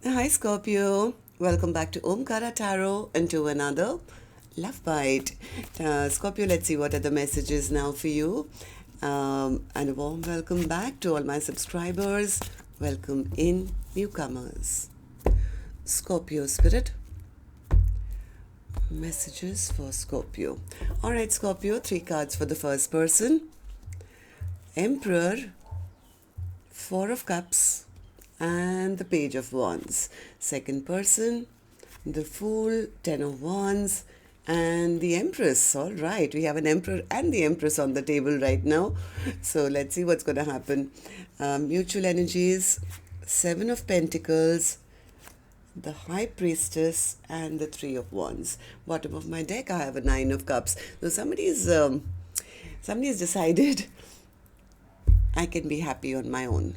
Hi Scorpio, welcome back to Omkaratarot and to another Love Bite. Scorpio, let's see what are the messages now for you. And a warm welcome back to all my subscribers. Welcome in newcomers. Scorpio Spirit, messages for Scorpio. Alright Scorpio, 3 cards for the first person. Emperor, 4 of Cups, and the Page of Wands. Second person, the Fool, 10 of Wands, and the Empress. All right, we have an Emperor and the Empress on the table right now. So let's see what's going to happen. Mutual energies, 7 of Pentacles, the High Priestess, and the 3 of Wands. Bottom of my deck, I have a 9 of Cups. So somebody's decided I can be happy on my own.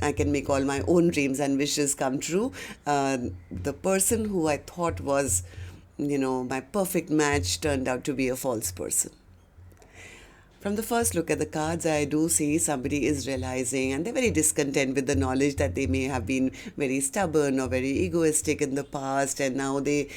I can make all my own dreams and wishes come true. The person who I thought was, my perfect match turned out to be a false person. From the first look at the cards, I do see somebody is realizing and they're very discontent with the knowledge that they may have been very stubborn or very egoistic in the past, and now they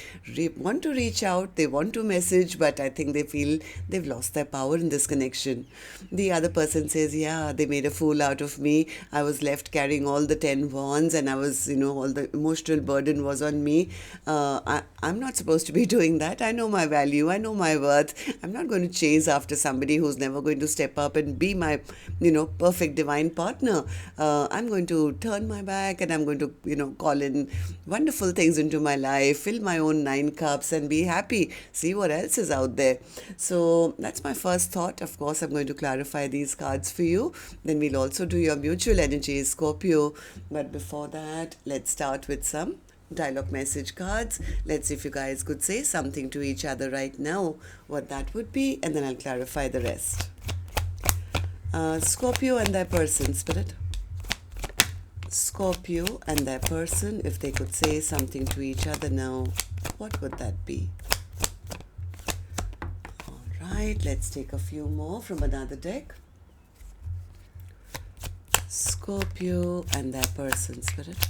want to reach out, they want to message, but I think they feel they've lost their power in this connection. The other person says, yeah, they made a fool out of me. I was left carrying all the 10 wands and I was, all the emotional burden was on me. I'm not supposed to be doing that. I know my value. I know my worth. I'm not going to chase after somebody who's never going to step up and be my, perfect divine partner. I'm going to turn my back and I'm going to, call in wonderful things into my life, fill my own 9 cups and be happy. See what else is out there. So that's my first thought. Of course, I'm going to clarify these cards for you. Then we'll also do your mutual energies, Scorpio. But before that, let's start with some dialogue message cards. Let's see if you guys could say something to each other right now, what that would be, and then I'll clarify the rest. Scorpio and their person, Spirit. Scorpio and their person, if they could say something to each other now, what would that be? All right, let's take a few more from another deck. Scorpio and their person, Spirit.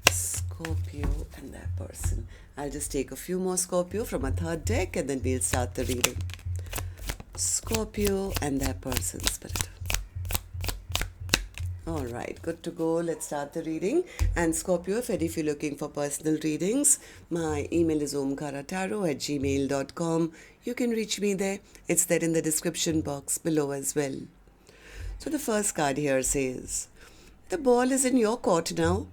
Scorpio and their person. I'll just take a few more Scorpio from a third deck and then we'll start the reading. Scorpio and their person, Spirit. All right, good to go. Let's start the reading. And Scorpio, if you're looking for personal readings, my email is omkaratarot@gmail.com. You can reach me there. It's there in the description box below as well. So the first card here says, the ball is in your court now,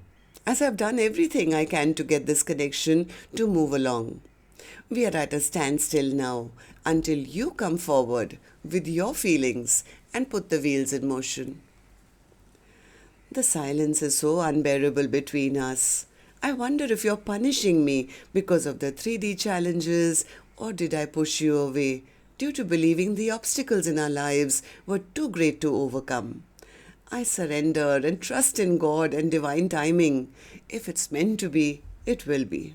as I've done everything I can to get this connection to move along. We are at a standstill now until you come forward with your feelings and put the wheels in motion. The silence is so unbearable between us. I wonder if you're punishing me because of the 3D challenges, or did I push you away due to believing the obstacles in our lives were too great to overcome? I surrender and trust in God and divine timing. If it's meant to be, it will be.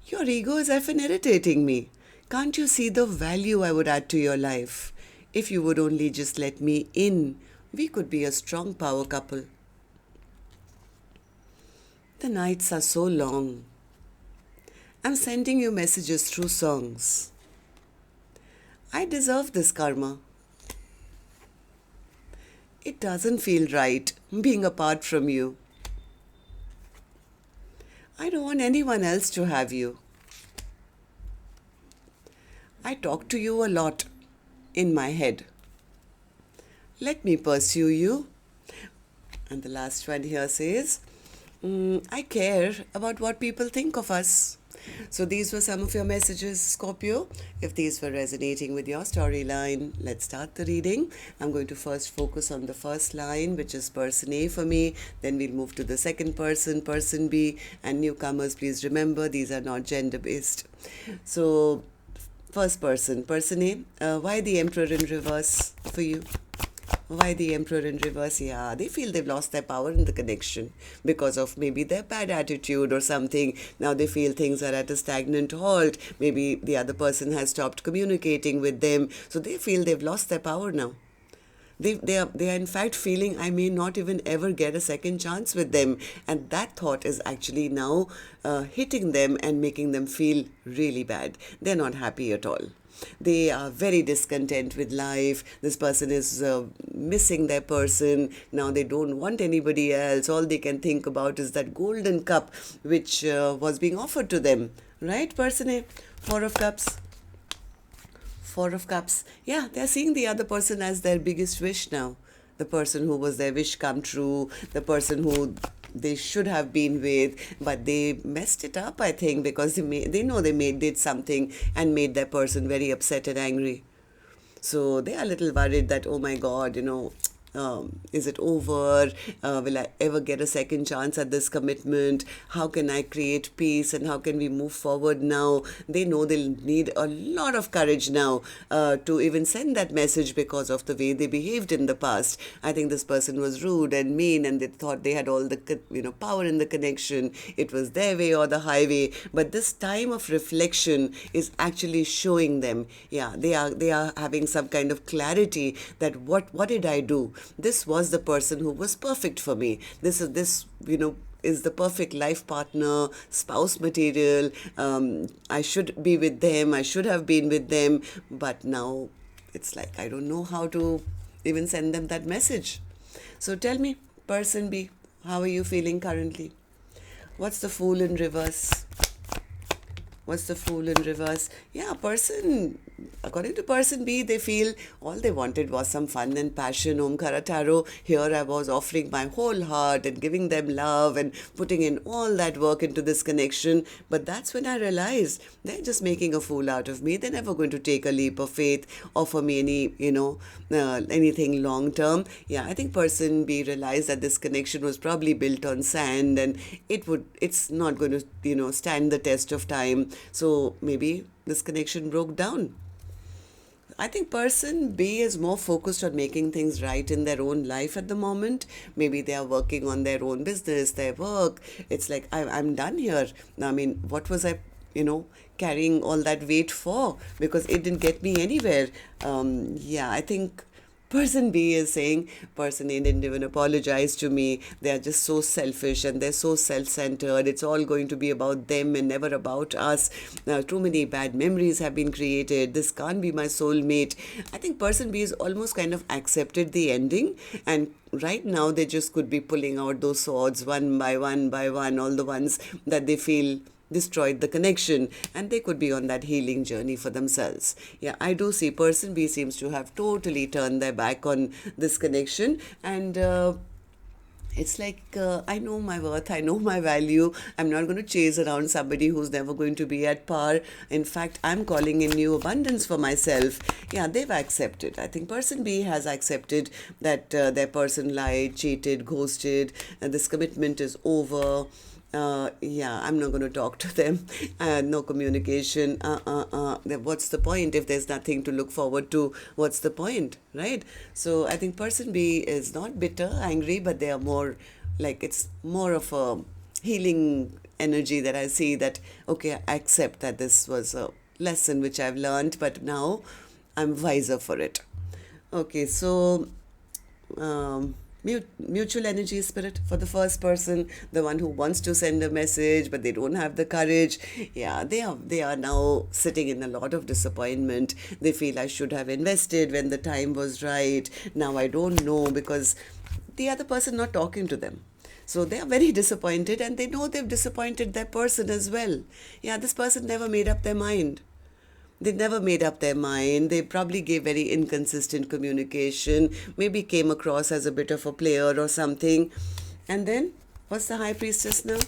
Your ego is often irritating me. Can't you see the value I would add to your life? If you would only just let me in, we could be a strong power couple. The nights are so long. I'm sending you messages through songs. I deserve this karma. It doesn't feel right being apart from you. I don't want anyone else to have you. I talk to you a lot in my head. Let me pursue you. And the last one here says, I care about what people think of us. So these were some of your messages, Scorpio. If these were resonating with your storyline, let's start the reading. I'm going to first focus on the first line, which is person A for me. Then we'll move to the second person, person B. And newcomers, please remember, these are not gender-based. So first person, person A. Why the Emperor in reverse for you? Why the Emperor in reverse? Yeah, they feel they've lost their power in the connection because of maybe their bad attitude or something. Now they feel things are at a stagnant halt. Maybe the other person has stopped communicating with them. So they feel they've lost their power now. They are in fact feeling I may not even ever get a second chance with them, and that thought is actually now hitting them and making them feel really bad. They're not happy at all. They are very discontent with life. This person is missing their person. Now they don't want anybody else. All they can think about is that golden cup which was being offered to them. Right, person A? Four of Cups. Four of Cups. Yeah, they're seeing the other person as their biggest wish now. The person who was their wish come true, the person who they should have been with, but they messed it up, I think, because they know they did something and made that person very upset and angry. So they are a little worried that, oh my God, is it over? Will I ever get a second chance at this commitment? How can I create peace and how can we move forward now? They know they'll need a lot of courage now to even send that message because of the way they behaved in the past. I think this person was rude and mean and they thought they had all the power in the connection. It was their way or the highway. But this time of reflection is actually showing them, yeah, they are having some kind of clarity that what did I do? This was the person who was perfect for me. This is the perfect life partner, spouse material. I should be with them. I should have been with them. But now it's like I don't know how to even send them that message. So tell me, person B, how are you feeling currently? What's the Fool in reverse? What's the Fool in reverse? Yeah, according to person B, they feel all they wanted was some fun and passion. Omkaratarot, here I was offering my whole heart and giving them love and putting in all that work into this connection. But that's when I realized they're just making a fool out of me. They're never going to take a leap of faith, offer me anything long term. Yeah, I think person B realized that this connection was probably built on sand and it's not going to, stand the test of time. So maybe this connection broke down. I think person B is more focused on making things right in their own life at the moment. Maybe they are working on their own business, their work. It's like, I'm done here. I mean, what was I, carrying all that weight for? Because it didn't get me anywhere. I think person B is saying, person A didn't even apologize to me. They are just so selfish and they're so self-centered. It's all going to be about them and never about us. Too many bad memories have been created. This can't be my soulmate. I think person B is almost kind of accepted the ending, and right now they just could be pulling out those swords one by one, all the ones that they feel destroyed the connection, and they could be on that healing journey for themselves. Yeah, I do see person B seems to have totally turned their back on this connection, and it's like, I know my worth, I know my value. I'm not going to chase around somebody who's never going to be at par. In fact, I'm calling in new abundance for myself. Yeah, they've accepted. I think person B has accepted that their person lied, cheated, ghosted, and this commitment is over. I'm not going to talk to them. No communication. What's the point if there's nothing to look forward to? What's the point, right? So I think person B is not bitter, angry, but they are more like, it's more of a healing energy that I see that, okay, I accept that this was a lesson which I've learned, but now I'm wiser for it. Okay, so mutual energy spirit for the first person, the one who wants to send a message but they don't have the courage. Yeah, they are now sitting in a lot of disappointment. They feel I should have invested when the time was right. Now I don't know because the other person not talking to them. So they are very disappointed and they know they've disappointed their person as well. Yeah, this person never made up their mind. They never made up their mind. They probably gave very inconsistent communication, maybe came across as a bit of a player or something. And then, what's the High Priestess now?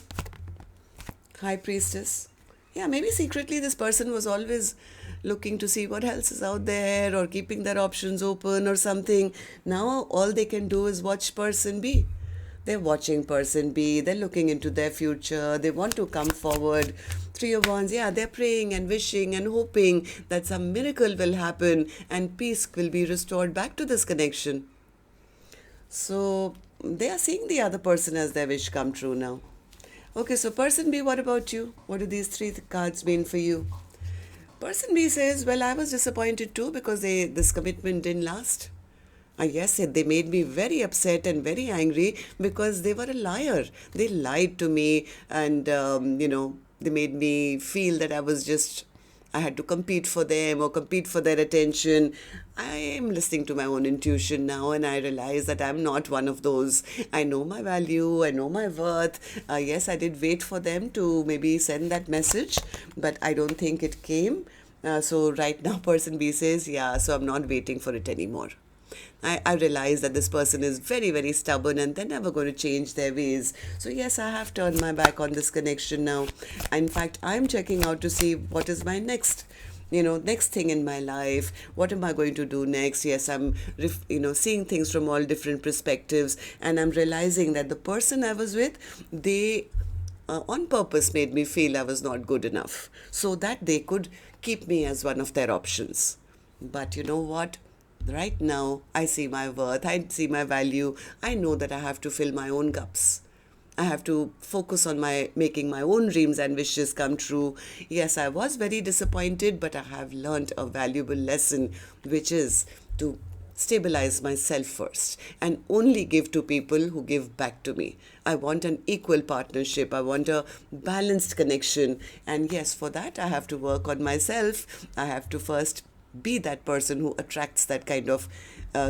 High Priestess. Yeah, maybe secretly this person was always looking to see what else is out there or keeping their options open or something. Now, all they can do is watch person B. They're watching person B. They're looking into their future. They want to come forward. Three of Wands, yeah, they're praying and wishing and hoping that some miracle will happen and peace will be restored back to this connection. So they are seeing the other person as their wish come true now. Okay, so person B, what about you? What do these three cards mean for you? Person B says, well, I was disappointed too because this commitment didn't last. Yes, they made me very upset and very angry because they were a liar. They lied to me, and they made me feel that I had to compete for them or compete for their attention. I am listening to my own intuition now, and I realize that I'm not one of those. I know my value, I know my worth. Yes, I did wait for them to maybe send that message, but I don't think it came. So right now, person B says, yeah, so I'm not waiting for it anymore. I realize that this person is very, very stubborn and they're never going to change their ways. So, yes, I have turned my back on this connection now. In fact, I'm checking out to see what is my next thing in my life. What am I going to do next? Yes, I'm seeing things from all different perspectives, and I'm realizing that the person I was with, they on purpose made me feel I was not good enough so that they could keep me as one of their options. But you know what? Right now, I see my worth, I see my value. I know that I have to fill my own cups. I have to focus on making my own dreams and wishes come true. Yes, I was very disappointed, but I have learned a valuable lesson, which is to stabilize myself first and only give to people who give back to me. I want an equal partnership. I want a balanced connection. And yes, for that, I have to work on myself. I have to first be that person who attracts that kind of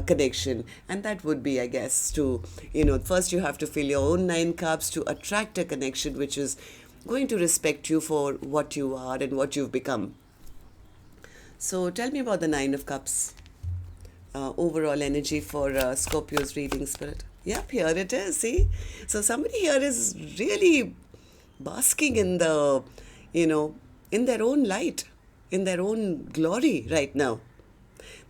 connection. And that would be, I guess, first you have to fill your own 9 cups to attract a connection which is going to respect you for what you are and what you've become. So tell me about the 9 of cups. Overall energy for Scorpio's reading, Spirit. Yep, here it is. See? So somebody here is really basking in in their own light, in their own glory right now.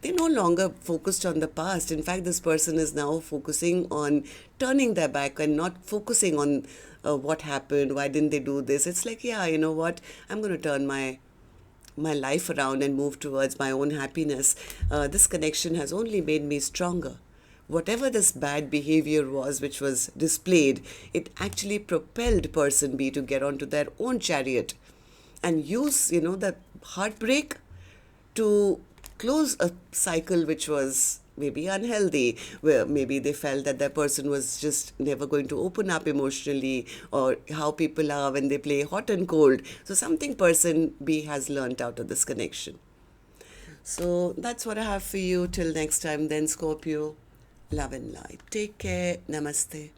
They're no longer focused on the past. In fact, this person is now focusing on turning their back and not focusing on what happened, why didn't they do this. It's like, yeah, you know what? I'm going to turn my life around and move towards my own happiness. This connection has only made me stronger. Whatever this bad behavior was which was displayed, it actually propelled person B to get onto their own chariot and use, the heartbreak to close a cycle which was maybe unhealthy, where maybe they felt that that person was just never going to open up emotionally, or how people are when they play hot and cold. So something person B has learnt out of this connection. So that's what I have for you. Till next time then, Scorpio. Love and light. Take care. Namaste.